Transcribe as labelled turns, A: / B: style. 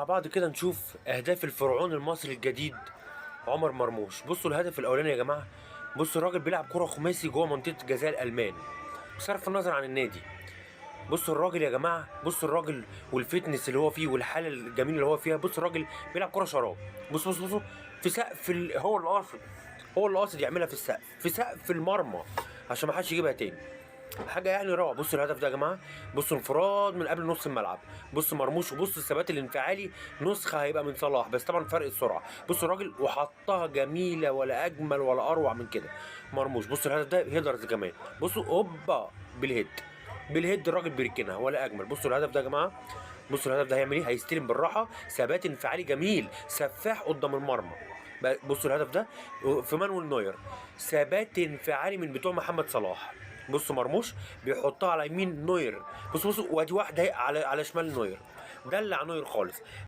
A: مع بعض كده نشوف اهداف الفرعون المصري الجديد عمر مرموش. بصوا الهدف الاولاني يا جماعه. بصوا الراجل بيلعب كره خماسي جوه منطقه جزاء الالمان بصرف النظر عن النادي. بصوا الراجل يا جماعه، بصوا الراجل والفتنس اللي هو فيه والحاله الجميله اللي هو فيها. بصوا الراجل بيلعب كره شراب. بصوا في سقف هو اللي قاصد، هو اللي قاصد يعملها في السقف، في سقف المرمى عشان ما حدش يجيبها تاني. حاجه يعني روعه. بصوا الهدف ده يا جماعه، بصوا انفراد من قبل نص الملعب. بصوا مرموش، وبصوا الثبات الانفعالي نسخه هيبقى من صلاح بس طبعا فرق السرعه. بصوا الراجل وحطها جميله، ولا اجمل ولا اروع من كده مرموش. بصوا الهدف ده هيدرز كمان. بصوا اوبا بالهيد، بالهيد الراجل بيركنها ولا اجمل. بصوا الهدف ده يا جماعه، بصوا الهدف ده هيعمل ايه، هيستلم بالراحه، ثبات انفعالي جميل، سفاح قدام المرمى. بصوا الهدف ده في مانويل نوير، ثبات انفعالي من بتوع محمد صلاح. بصوا مرموش بيحطها على يمين نوير. بصوا وادي واحده على شمال نوير، دلع نوير خالص.